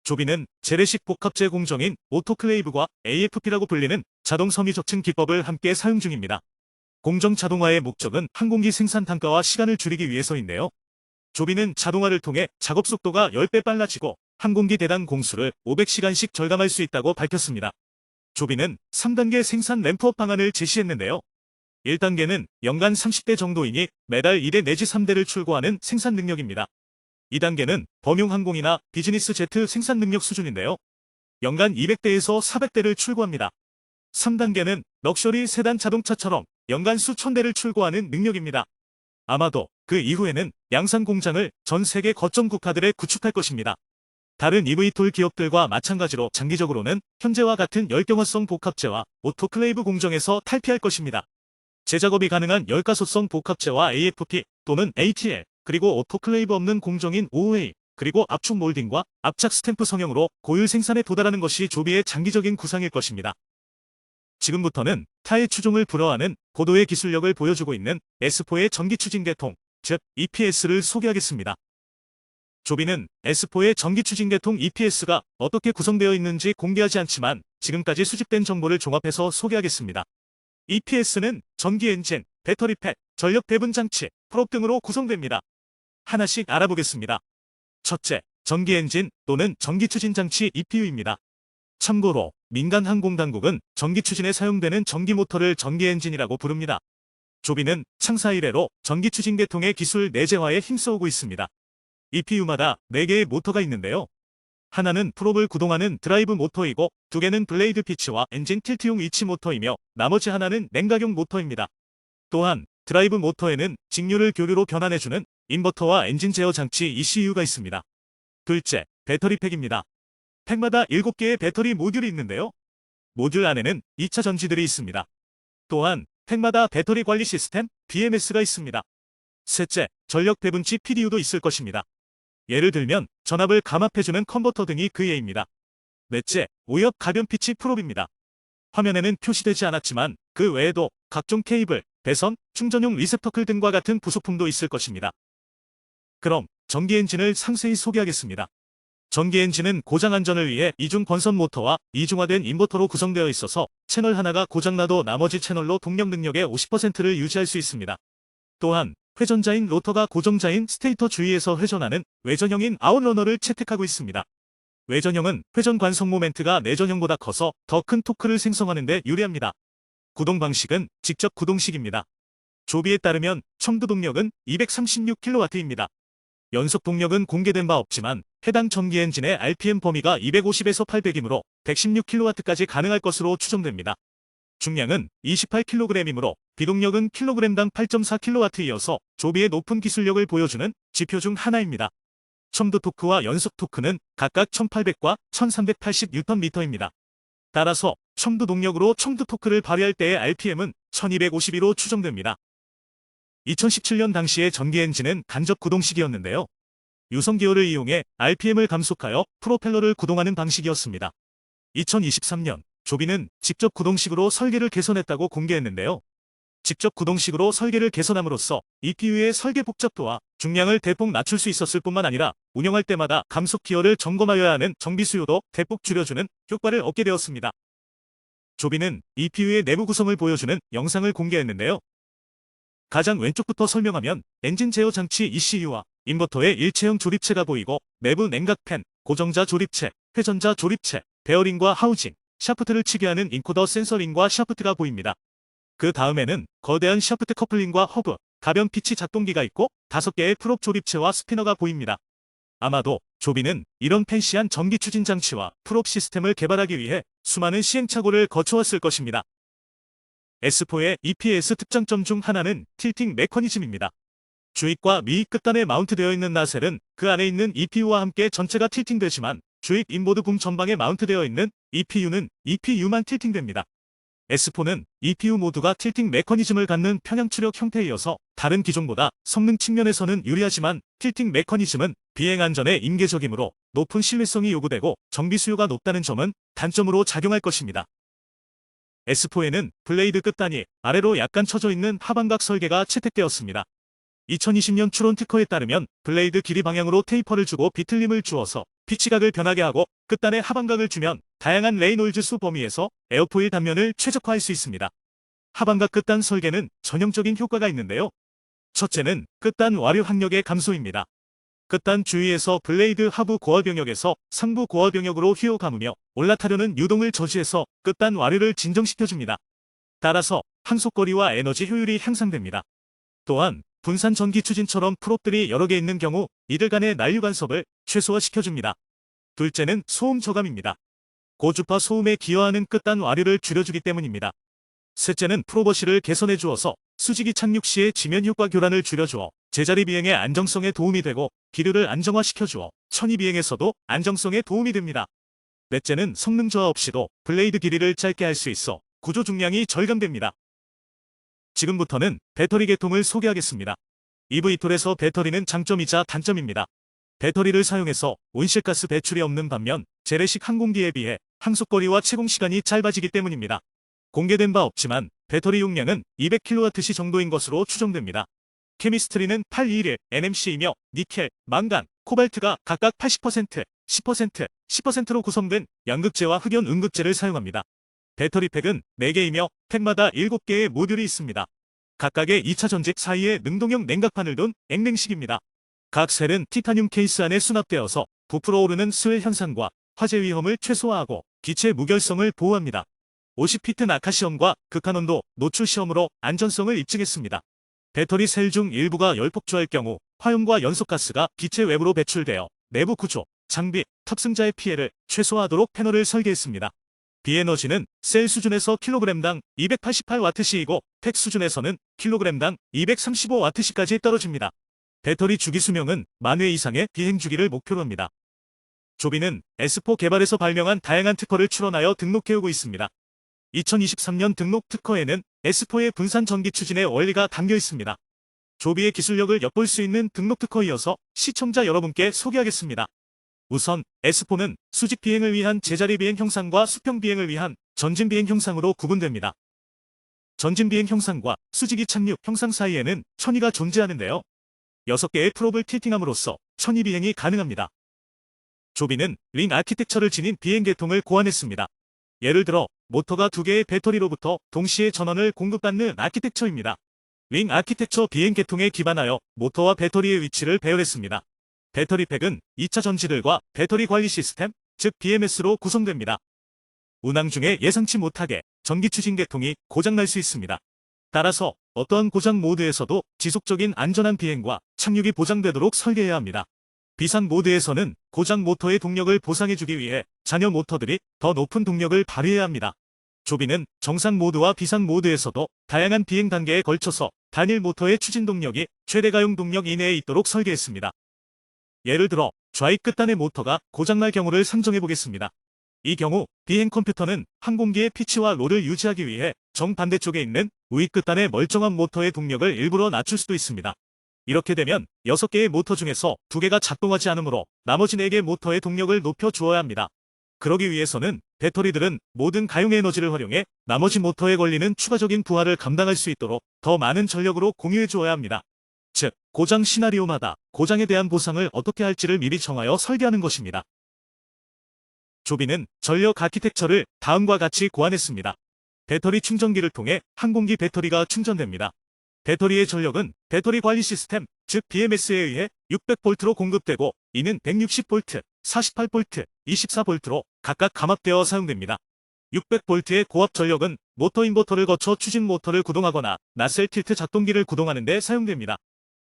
조비는 재래식 복합재 공정인 오토클레이브과 AFP라고 불리는 자동 섬유 적층 기법을 함께 사용 중입니다. 공정 자동화의 목적은 항공기 생산 단가와 시간을 줄이기 위해서인데요. 조비는 자동화를 통해 작업 속도가 10배 빨라지고 항공기 대당 공수를 500시간씩 절감할 수 있다고 밝혔습니다. 조비는 3단계 생산 램프업 방안을 제시했는데요. 1단계는 연간 30대 정도이니 매달 2대 내지 3대를 출고하는 생산 능력입니다. 2단계는 범용항공이나 비즈니스 제트 생산 능력 수준인데요. 연간 200대에서 400대를 출고합니다. 3단계는 럭셔리 세단 자동차처럼 연간 수천 대를 출고하는 능력입니다. 아마도 그 이후에는 양산 공장을 전 세계 거점 국가들에 구축할 것입니다. 다른 eVTOL 기업들과 마찬가지로 장기적으로는 현재와 같은 열경화성 복합재와 오토클레이브 공정에서 탈피할 것입니다. 제작업이 가능한 열가소성 복합재와 AFP 또는 ATL, 그리고 오토클레이브 없는 공정인 OOA, 그리고 압축 몰딩과 압착 스탬프 성형으로 고율 생산에 도달하는 것이 조비의 장기적인 구상일 것입니다. 지금부터는 타의 추종을 불허하는 고도의 기술력을 보여주고 있는 S4의 전기 추진 계통, 즉 EPS를 소개하겠습니다. 조비는 S4의 전기 추진 계통 EPS가 어떻게 구성되어 있는지 공개하지 않지만 지금까지 수집된 정보를 종합해서 소개하겠습니다. EPS는 전기 엔진, 배터리 팩, 전력 배분 장치, 프롭 등으로 구성됩니다. 하나씩 알아보겠습니다. 첫째, 전기 엔진 또는 전기 추진 장치 EPU입니다. 참고로 민간 항공당국은 전기 추진에 사용되는 전기 모터를 전기 엔진이라고 부릅니다. 조비는 창사 이래로 전기 추진 계통의 기술 내재화에 힘써오고 있습니다. EPU마다 4개의 모터가 있는데요. 하나는 프롭을 구동하는 드라이브 모터이고 2개는 블레이드 피치와 엔진 틸트용 위치 모터이며 나머지 하나는 냉각용 모터입니다. 또한 드라이브 모터에는 직류를 교류로 변환해주는 인버터와 엔진 제어 장치 ECU가 있습니다. 둘째, 배터리팩입니다. 팩마다 7개의 배터리 모듈이 있는데요. 모듈 안에는 2차 전지들이 있습니다. 또한 팩마다 배터리 관리 시스템 BMS가 있습니다. 셋째, 전력 배분치 PDU도 있을 것입니다. 예를 들면 전압을 감압해주는 컨버터 등이 그 예입니다. 넷째, 오엽 가변 피치 프롭입니다. 화면에는 표시되지 않았지만 그 외에도 각종 케이블, 배선, 충전용 리셉터클 등과 같은 부속품도 있을 것입니다. 그럼 전기 엔진을 상세히 소개하겠습니다. 전기 엔진은 고장 안전을 위해 이중 번선 모터와 이중화된 인버터로 구성되어 있어서 채널 하나가 고장나도 나머지 채널로 동력 능력의 50%를 유지할 수 있습니다. 또한 회전자인 로터가 고정자인 스테이터 주위에서 회전하는 외전형인 아웃러너를 채택하고 있습니다. 외전형은 회전 관성 모멘트가 내전형보다 커서 더 큰 토크를 생성하는 데 유리합니다. 구동 방식은 직접 구동식입니다. 조비에 따르면 첨두 동력은 236kW입니다. 연속 동력은 공개된 바 없지만 해당 전기 엔진의 RPM 범위가 250에서 800이므로 116kW까지 가능할 것으로 추정됩니다. 중량은 28kg이므로 비동력은 kg당 8.4kW이어서 조비의 높은 기술력을 보여주는 지표 중 하나입니다. 첨두 토크와 연속 토크는 각각 1800과 1380Nm입니다. 따라서 첨두 동력으로 첨두 토크를 발휘할 때의 RPM은 1252로 추정됩니다. 2017년 당시의 전기 엔진은 간접 구동식이었는데요. 유성 기어를 이용해 RPM을 감속하여 프로펠러를 구동하는 방식이었습니다. 2023년 조비는 직접 구동식으로 설계를 개선했다고 공개했는데요. 직접 구동식으로 설계를 개선함으로써 EPU의 설계 복잡도와 중량을 대폭 낮출 수 있었을 뿐만 아니라 운영할 때마다 감속 기어를 점검하여야 하는 정비 수요도 대폭 줄여주는 효과를 얻게 되었습니다. 조비는 EPU의 내부 구성을 보여주는 영상을 공개했는데요. 가장 왼쪽부터 설명하면 엔진 제어 장치 ECU와 인버터의 일체형 조립체가 보이고 내부 냉각팬, 고정자 조립체, 회전자 조립체, 베어링과 하우징, 샤프트를 치게 하는 인코더 센서링과 샤프트가 보입니다. 그 다음에는 거대한 샤프트 커플링과 허브, 가변 피치 작동기가 있고 5개의 프롭 조립체와 스피너가 보입니다. 아마도 조비는 이런 팬시한 전기 추진 장치와 프롭 시스템을 개발하기 위해 수많은 시행착오를 거쳐왔을 것입니다. S4의 EPS 특장점 중 하나는 틸팅 메커니즘입니다. 주익과 미익 끝단에 마운트되어 있는 나셀은 그 안에 있는 EPU와 함께 전체가 틸팅되지만 주익 인보드 붐 전방에 마운트되어 있는 EPU는 EPU만 틸팅됩니다. S4는 EPU 모두가 틸팅 메커니즘을 갖는 편향 추력 형태이어서 다른 기종보다 성능 측면에서는 유리하지만 틸팅 메커니즘은 비행 안전에 인계적이므로 높은 신뢰성이 요구되고 정비 수요가 높다는 점은 단점으로 작용할 것입니다. S4에는 블레이드 끝단이 아래로 약간 처져 있는 하반각 설계가 채택되었습니다. 2020년 추론 특허에 따르면 블레이드 길이 방향으로 테이퍼를 주고 비틀림을 주어서 피치각을 변하게 하고 끝단에 하반각을 주면 다양한 레이놀즈 수 범위에서 에어포일 단면을 최적화할 수 있습니다. 하반각 끝단 설계는 전형적인 효과가 있는데요. 첫째는 끝단 와류 항력의 감소입니다. 끝단 주위에서 블레이드 하부 고화 병역에서 상부 고화 병역으로 휘어 감으며 올라타려는 유동을 저지해서 끝단 와류를 진정시켜줍니다. 따라서 항속거리와 에너지 효율이 향상됩니다. 또한 분산 전기 추진처럼 프롭들이 여러 개 있는 경우 이들 간의 난류 간섭을 최소화시켜줍니다. 둘째는 소음 저감입니다. 고주파 소음에 기여하는 끝단 와류를 줄여주기 때문입니다. 셋째는 프로버시를 개선해 주어서 수직이 착륙 시의 지면 효과 교란을 줄여주어 제자리 비행의 안정성에 도움이 되고 기류를 안정화시켜주어 천이 비행에서도 안정성에 도움이 됩니다. 넷째는 성능 저하 없이도 블레이드 길이를 짧게 할 수 있어 구조 중량이 절감됩니다. 지금부터는 배터리 계통을 소개하겠습니다. EV톨에서 배터리는 장점이자 단점입니다. 배터리를 사용해서 온실가스 배출이 없는 반면 재래식 항공기에 비해 항속거리와 채공시간이 짧아지기 때문입니다. 공개된 바 없지만 배터리 용량은 200kWh 정도인 것으로 추정됩니다. 케미스트리는 821 NMC이며 니켈, 망간, 코발트가 각각 80%, 10%, 10%로 구성된 양극재와 흑연 음극재를 사용합니다. 배터리팩은 4개이며 팩마다 7개의 모듈이 있습니다. 각각의 2차 전직 사이에 능동형 냉각판을 둔 액냉식입니다. 각 셀은 티타늄 케이스 안에 수납되어서 부풀어 오르는 스웰 현상과 화재 위험을 최소화하고 기체 무결성을 보호합니다. 50피트 낙하 시험과 극한온도 노출 시험으로 안전성을 입증했습니다. 배터리 셀 중 일부가 열폭주할 경우 화염과 연소가스가 기체 외부로 배출되어 내부 구조, 장비, 탑승자의 피해를 최소화하도록 패널을 설계했습니다. 비에너지는 셀 수준에서 kg당 288W시이고 팩 수준에서는 kg당 235W시까지 떨어집니다. 배터리 주기 수명은 만회 이상의 비행 주기를 목표로 합니다. 조비는 S4 개발에서 발명한 다양한 특허를 출원하여 등록해오고 있습니다. 2023년 등록 특허에는 S4의 분산 전기 추진의 원리가 담겨 있습니다. 조비의 기술력을 엿볼 수 있는 등록 특허이어서 시청자 여러분께 소개하겠습니다. 우선 S4는 수직 비행을 위한 제자리 비행 형상과 수평 비행을 위한 전진 비행 형상으로 구분됩니다. 전진 비행 형상과 수직이 착륙 형상 사이에는 천위가 존재하는데요. 6개의 프롭을 틸팅함으로써 천위 비행이 가능합니다. 조비는 링 아키텍처를 지닌 비행 계통을 고안했습니다. 예를 들어 모터가 2개의 배터리로부터 동시에 전원을 공급받는 아키텍처입니다. 링 아키텍처 비행 계통에 기반하여 모터와 배터리의 위치를 배열했습니다. 배터리팩은 2차 전지들과 배터리 관리 시스템, 즉 BMS로 구성됩니다. 운항 중에 예상치 못하게 전기 추진 계통이 고장날 수 있습니다. 따라서 어떠한 고장 모드에서도 지속적인 안전한 비행과 착륙이 보장되도록 설계해야 합니다. 비상 모드에서는 고장 모터의 동력을 보상해주기 위해 잔여 모터들이 더 높은 동력을 발휘해야 합니다. 조비는 정상 모드와 비상 모드에서도 다양한 비행 단계에 걸쳐서 단일 모터의 추진 동력이 최대 가용 동력 이내에 있도록 설계했습니다. 예를 들어 좌익 끝단의 모터가 고장날 경우를 상정해 보겠습니다. 이 경우 비행 컴퓨터는 항공기의 피치와 롤을 유지하기 위해 정반대쪽에 있는 우익 끝단의 멀쩡한 모터의 동력을 일부러 낮출 수도 있습니다. 이렇게 되면 6개의 모터 중에서 2개가 작동하지 않으므로 나머지 4개 모터의 동력을 높여 주어야 합니다. 그러기 위해서는 배터리들은 모든 가용 에너지를 활용해 나머지 모터에 걸리는 추가적인 부하를 감당할 수 있도록 더 많은 전력으로 공유해 주어야 합니다. 즉, 고장 시나리오마다 고장에 대한 보상을 어떻게 할지를 미리 정하여 설계하는 것입니다. 조비는 전력 아키텍처를 다음과 같이 고안했습니다. 배터리 충전기를 통해 항공기 배터리가 충전됩니다. 배터리의 전력은 배터리 관리 시스템, 즉 BMS에 의해 600V로 공급되고 이는 160V, 48V, 24V로 각각 감압되어 사용됩니다. 600V의 고압 전력은 모터 인버터를 거쳐 추진 모터를 구동하거나 나셀 틸트 작동기를 구동하는 데 사용됩니다.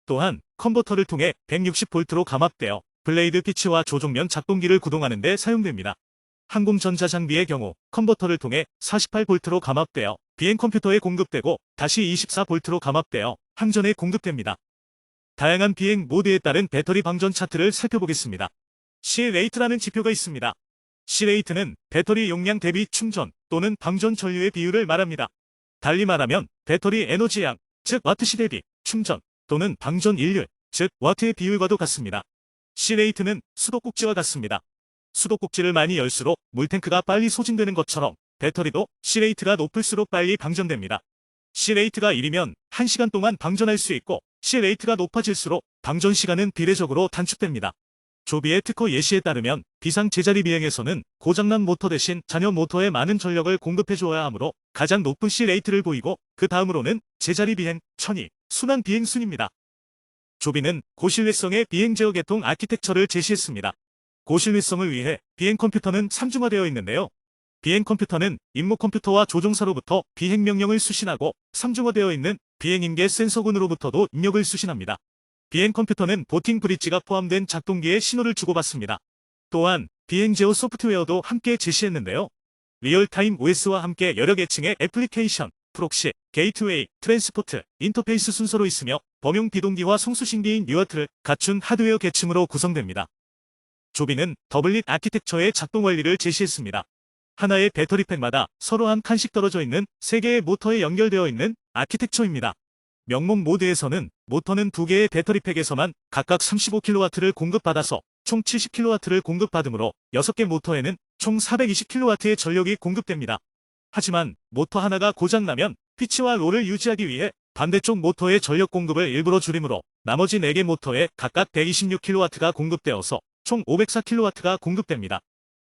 또한 컨버터를 통해 160V로 감압되어 블레이드 피치와 조종면 작동기를 구동하는 데 사용됩니다. 항공전자 장비의 경우 컨버터를 통해 48V로 감압되어 비행 컴퓨터에 공급되고 다시 24V로 감압되어 항전에 공급됩니다. 다양한 비행 모드에 따른 배터리 방전 차트를 살펴보겠습니다. C레이트라는 지표가 있습니다. C레이트는 배터리 용량 대비 충전 또는 방전 전류의 비율을 말합니다. 달리 말하면 배터리 에너지 양, 즉 와트시 대비 충전 또는 방전 일률, 즉 와트의 비율과도 같습니다. C레이트는 수도꼭지와 같습니다. 수도꼭지를 많이 열수록 물탱크가 빨리 소진되는 것처럼 배터리도 C레이트가 높을수록 빨리 방전됩니다. C레이트가 1이면 1시간 동안 방전할 수 있고 C레이트가 높아질수록 방전 시간은 비례적으로 단축됩니다. 조비의 특허 예시에 따르면 비상 제자리 비행에서는 고장난 모터 대신 잔여 모터에 많은 전력을 공급해 주어야 하므로 가장 높은 C레이트를 보이고 그 다음으로는 제자리 비행, 천위, 순환 비행 순입니다. 조비는 고신뢰성의 비행 제어 계통 아키텍처를 제시했습니다. 고신뢰성을 위해 비행 컴퓨터는 3중화되어 있는데요. 비행 컴퓨터는 임무 컴퓨터와 조종사로부터 비행 명령을 수신하고 3중화되어 있는 비행 인계 센서군으로부터도 입력을 수신합니다. 비행 컴퓨터는 보팅 브릿지가 포함된 작동기에 신호를 주고받습니다. 또한 비행 제어 소프트웨어도 함께 제시했는데요. 리얼타임 OS와 함께 여러 계층의 애플리케이션, 프록시, 게이트웨이, 트랜스포트, 인터페이스 순서로 있으며 범용 비동기와 송수신기인 UART를 갖춘 하드웨어 계층으로 구성됩니다. 조비는 더블릿 아키텍처의 작동 원리를 제시했습니다. 하나의 배터리팩마다 서로 한 칸씩 떨어져 있는 3개의 모터에 연결되어 있는 아키텍처입니다. 명목 모드에서는 모터는 2개의 배터리팩에서만 각각 35kW를 공급받아서 총 70kW를 공급받으므로 6개 모터에는 총 420kW의 전력이 공급됩니다. 하지만 모터 하나가 고장나면 피치와 롤을 유지하기 위해 반대쪽 모터의 전력 공급을 일부러 줄이므로 나머지 4개 모터에 각각 126kW가 공급되어서 총 504kW가 공급됩니다.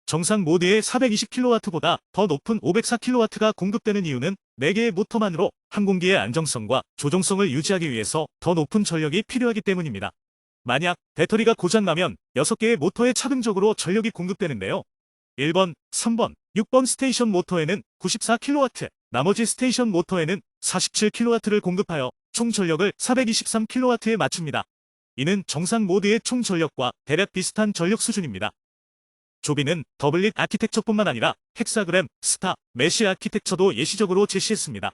정상 모드의 420kW보다 더 높은 504kW가 공급되는 이유는 4개의 모터만으로 항공기의 안정성과 조종성을 유지하기 위해서 더 높은 전력이 필요하기 때문입니다. 만약 배터리가 고장나면 6개의 모터에 차등적으로 전력이 공급되는데요. 1번, 3번, 6번 스테이션 모터에는 94kW, 나머지 스테이션 모터에는 47kW를 공급하여 총 전력을 423kW에 맞춥니다. 이는 정상 모드의 총 전력과 대략 비슷한 전력 수준입니다. 조비는 더블릿 아키텍처뿐만 아니라 헥사그램, 스타, 메시 아키텍처도 예시적으로 제시했습니다.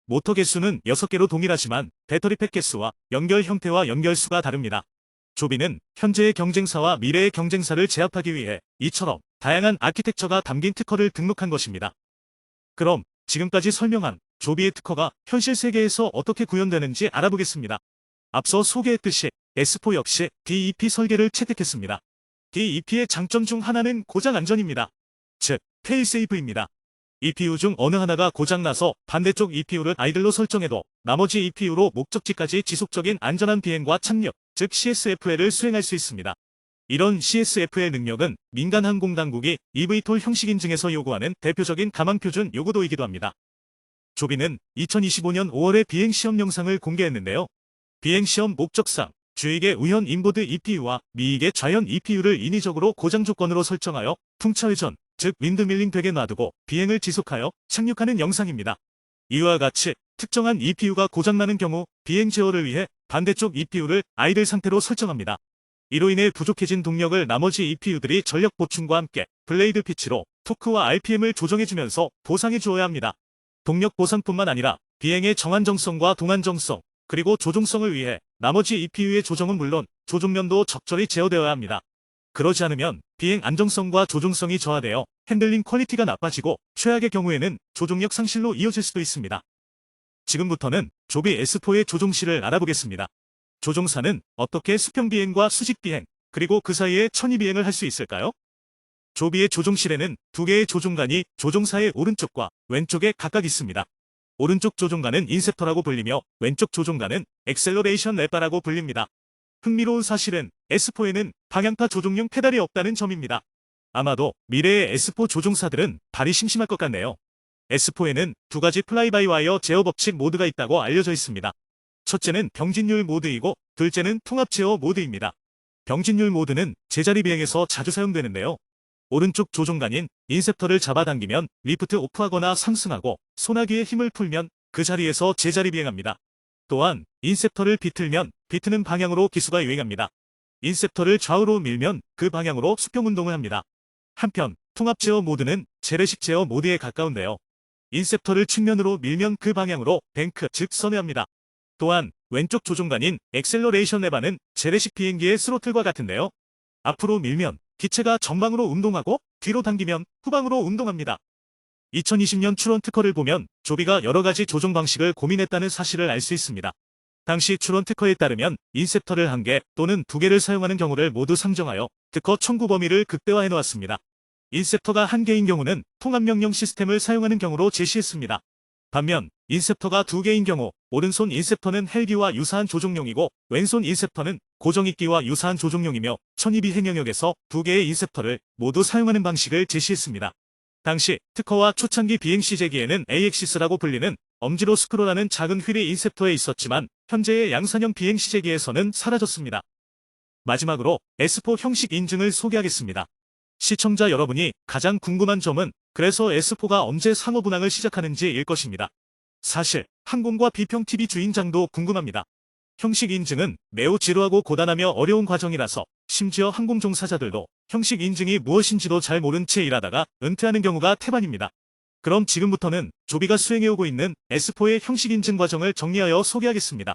모터 개수는 6개로 동일하지만 배터리팩 개수와 연결 형태와 연결수가 다릅니다. 조비는 현재의 경쟁사와 미래의 경쟁사를 제압하기 위해 이처럼 다양한 아키텍처가 담긴 특허를 등록한 것입니다. 그럼 지금까지 설명한 조비의 특허가 현실 세계에서 어떻게 구현되는지 알아보겠습니다. 앞서 소개했듯이 S4 역시 DEP 설계를 채택했습니다. DEP의 장점 중 하나는 고장 안전입니다. 즉, 페일세이프입니다. EPU 중 어느 하나가 고장나서 반대쪽 EPU를 아이들로 설정해도 나머지 EPU로 목적지까지 지속적인 안전한 비행과 착륙, 즉 CSFL을 수행할 수 있습니다. 이런 CSFL 능력은 민간 항공당국이 eVTOL 형식 인증에서 요구하는 대표적인 가망표준 요구도이기도 합니다. 조비는 2025년 5월에 비행시험 영상을 공개했는데요. 비행시험 목적상 주익의 우현 인보드 EPU와 미익의 좌현 EPU를 인위적으로 고장 조건으로 설정하여 풍차회전, 즉 윈드밀링 되게 놔두고 비행을 지속하여 착륙하는 영상입니다. 이와 같이 특정한 EPU가 고장나는 경우 비행 제어를 위해 반대쪽 EPU를 아이들 상태로 설정합니다. 이로 인해 부족해진 동력을 나머지 EPU들이 전력 보충과 함께 블레이드 피치로 토크와 RPM을 조정해주면서 보상해 주어야 합니다. 동력 보상뿐만 아니라 비행의 정안정성과 동안정성, 그리고 조종성을 위해 나머지 EPU의 조정은 물론 조종면도 적절히 제어되어야 합니다. 그러지 않으면 비행 안정성과 조종성이 저하되어 핸들링 퀄리티가 나빠지고 최악의 경우에는 조종력 상실로 이어질 수도 있습니다. 지금부터는 조비 S4의 조종실을 알아보겠습니다. 조종사는 어떻게 수평비행과 수직비행, 그리고 그 사이에 천이비행을 할 수 있을까요? 조비의 조종실에는 두 개의 조종관이 조종사의 오른쪽과 왼쪽에 각각 있습니다. 오른쪽 조종관은 인셉터라고 불리며 왼쪽 조종관은 엑셀러레이션 레바라고 불립니다. 흥미로운 사실은 S4에는 방향파 조종용 페달이 없다는 점입니다. 아마도 미래의 S4 조종사들은 발이 심심할 것 같네요. S4에는 두 가지 플라이바이와이어 제어 법칙 모드가 있다고 알려져 있습니다. 첫째는 병진율 모드이고 둘째는 통합 제어 모드입니다. 병진율 모드는 제자리 비행에서 자주 사용되는데요. 오른쪽 조종관인 인셉터를 잡아당기면 리프트 오프하거나 상승하고 소나기에 힘을 풀면 그 자리에서 제자리 비행합니다. 또한 인셉터를 비틀면 비트는 방향으로 기수가 유행합니다. 인셉터를 좌우로 밀면 그 방향으로 수평 운동을 합니다. 한편 통합 제어 모드는 재래식 제어 모드에 가까운데요. 인셉터를 측면으로 밀면 그 방향으로 뱅크 즉 선회합니다. 또한 왼쪽 조종관인 엑셀러레이션 레바는 재래식 비행기의 스로틀과 같은데요. 앞으로 밀면 기체가 전방으로 운동하고 뒤로 당기면 후방으로 운동합니다. 2020년 출원 특허를 보면 조비가 여러가지 조종 방식을 고민했다는 사실을 알 수 있습니다. 당시 출원 특허에 따르면 인셉터를 1개 또는 2개를 사용하는 경우를 모두 상정하여 특허 청구 범위를 극대화해 놓았습니다. 인셉터가 1개인 경우는 통합명령 시스템을 사용하는 경우로 제시했습니다. 반면 인셉터가 2개인 경우 오른손 인셉터는 헬기와 유사한 조종용이고 왼손 인셉터는 고정익기와 유사한 조종용이며 천이비행 영역에서 2개의 인셉터를 모두 사용하는 방식을 제시했습니다. 당시 특허와 초창기 비행 시제기에는 AXS라고 불리는 엄지로 스크롤하는 작은 휠이 인셉터에 있었지만 현재의 양산형 비행 시제기에서는 사라졌습니다. 마지막으로 S4 형식 인증을 소개하겠습니다. 시청자 여러분이 가장 궁금한 점은 그래서 S4가 언제 상업 운항을 시작하는지일 것입니다. 사실 항공과 비평 TV 주인장도 궁금합니다. 형식 인증은 매우 지루하고 고단하며 어려운 과정이라서 심지어 항공 종사자들도 형식 인증이 무엇인지도 잘 모른 채 일하다가 은퇴하는 경우가 태반입니다. 그럼 지금부터는 조비가 수행해오고 있는 S4의 형식 인증 과정을 정리하여 소개하겠습니다.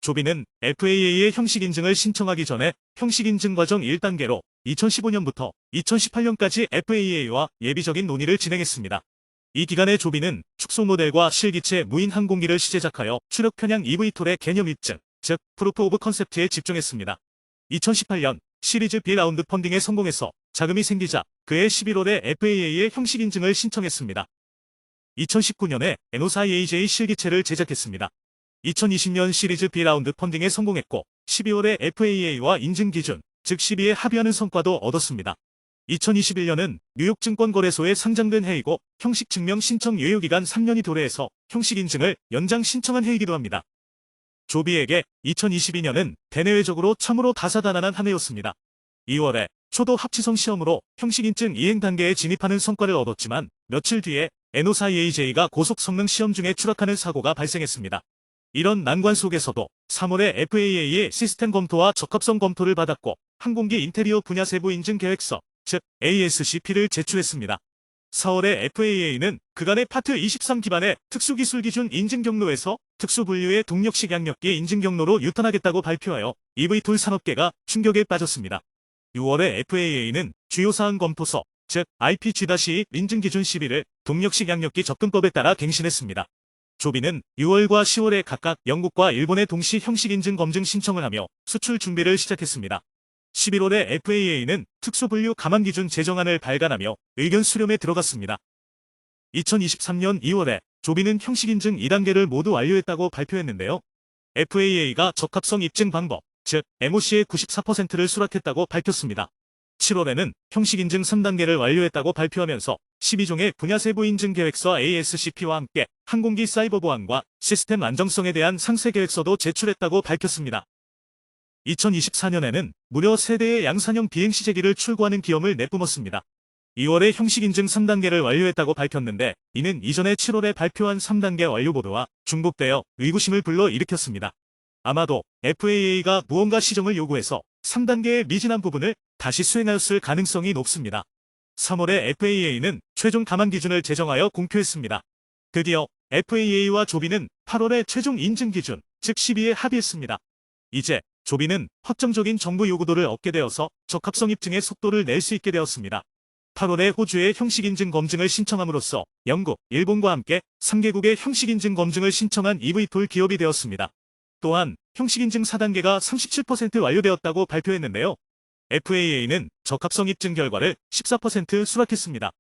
조비는 FAA의 형식 인증을 신청하기 전에 형식 인증 과정 1단계로 2015년부터 2018년까지 FAA와 예비적인 논의를 진행했습니다. 이 기간에 조비는 축소 모델과 실기체 무인 항공기를 시제작하여 추력 편향 eVTOL의 개념 입증, 즉 프루프 오브 컨셉트에 집중했습니다. 2018년 시리즈 B 라운드 펀딩에 성공해서 자금이 생기자 그해 11월에 FAA의 형식 인증을 신청했습니다. 2019년에 N54AJ 실기체를 제작했습니다. 2020년 시리즈 B 라운드 펀딩에 성공했고 12월에 FAA와 인증 기준, 즉 12에 합의하는 성과도 얻었습니다. 2021년은 뉴욕 증권거래소에 상장된 해이고 형식 증명 신청 유효기간 3년이 도래해서 형식 인증을 연장 신청한 해이기도 합니다. 조비에게 2022년은 대내외적으로 참으로 다사다난한 한 해였습니다. 2월에 초도 합치성 시험으로 형식 인증 이행 단계에 진입하는 성과를 얻었지만 며칠 뒤에 N54AJ가 고속 성능 시험 중에 추락하는 사고가 발생했습니다. 이런 난관 속에서도 3월에 FAA의 시스템 검토와 적합성 검토를 받았고 항공기 인테리어 분야 세부 인증 계획서, 즉 ASCP를 제출했습니다. 4월에 FAA는 그간의 파트 23 기반의 특수기술 기준 인증 경로에서 특수분류의 동력식 양력기 인증 경로로 유턴하겠다고 발표하여 EV톨 산업계가 충격에 빠졌습니다. 6월에 FAA는 주요 사항 검토서, 즉 IPG-2 인증 기준 11을 동력식 양력기 접근법에 따라 갱신했습니다. 조비는 6월과 10월에 각각 영국과 일본에 동시 형식 인증 검증 신청을 하며 수출 준비를 시작했습니다. 11월에 FAA는 특수분류 감안 기준 제정안을 발간하며 의견 수렴에 들어갔습니다. 2023년 2월에 조비는 형식 인증 2단계를 모두 완료했다고 발표했는데요. FAA가 적합성 입증 방법, 즉 MOC의 94%를 수락했다고 밝혔습니다. 7월에는 형식 인증 3단계를 완료했다고 발표하면서 12종의 분야 세부 인증 계획서 ASCP와 함께 항공기 사이버 보안과 시스템 안정성에 대한 상세 계획서도 제출했다고 밝혔습니다. 2024년에는 무려 3대의 양산형 비행 시제기를 출고하는 기염을 내뿜었습니다. 2월에 형식 인증 3단계를 완료했다고 밝혔는데 이는 이전에 7월에 발표한 3단계 완료 보도와 중복되어 의구심을 불러일으켰습니다. 아마도 FAA가 무언가 시정을 요구해서 3단계의 미진한 부분을 다시 수행하였을 가능성이 높습니다. 3월에 FAA는 최종 감안 기준을 제정하여 공표했습니다. 드디어 FAA와 조비는 8월에 최종 인증 기준, 즉 12에 합의했습니다. 이제 조비는 확정적인 정부 요구도를 얻게 되어서 적합성 입증의 속도를 낼 수 있게 되었습니다. 8월에 호주의 형식 인증 검증을 신청함으로써 영국, 일본과 함께 3개국의 형식 인증 검증을 신청한 EV톨 기업이 되었습니다. 또한 형식 인증 4단계가 37% 완료되었다고 발표했는데요. FAA는 적합성 입증 결과를 14% 수락했습니다.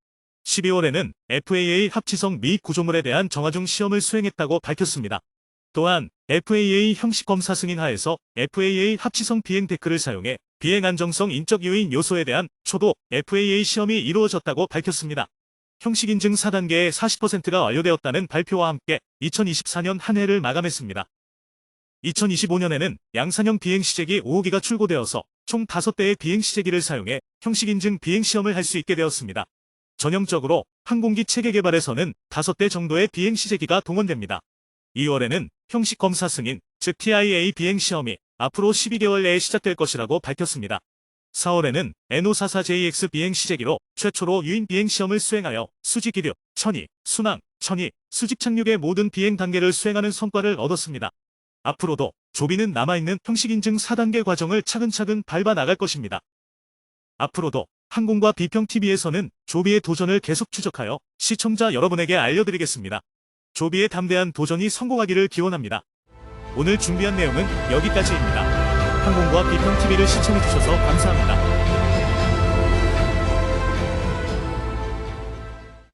12월에는 FAA 합치성 미 구조물에 대한 정화중 시험을 수행했다고 밝혔습니다. 또한 FAA 형식 검사 승인 하에서 FAA 합치성 비행 데크를 사용해 비행 안정성 인적 요인 요소에 대한 초도 FAA 시험이 이루어졌다고 밝혔습니다. 형식 인증 4단계의 40%가 완료되었다는 발표와 함께 2024년 한 해를 마감했습니다. 2025년에는 양산형 비행시제기 5호기가 출고되어서 총 5대의 비행시제기를 사용해 형식 인증 비행시험을 할 수 있게 되었습니다. 전형적으로 항공기 체계 개발에서는 5대 정도의 비행시제기가 동원됩니다. 2월에는 형식 검사 승인, 즉 TIA 비행시험이 앞으로 12개월 내에 시작될 것이라고 밝혔습니다. 4월에는 NO44JX 비행시제기로 최초로 유인 비행시험을 수행하여 수직 이륙, 천이, 순항, 천이, 수직 착륙의 모든 비행 단계를 수행하는 성과를 얻었습니다. 앞으로도 조비는 남아있는 형식 인증 4단계 과정을 차근차근 밟아 나갈 것입니다. 앞으로도 항공과 비평TV에서는 조비의 도전을 계속 추적하여 시청자 여러분에게 알려드리겠습니다. 조비의 담대한 도전이 성공하기를 기원합니다. 오늘 준비한 내용은 여기까지입니다. 항공과 비평TV를 시청해주셔서 감사합니다.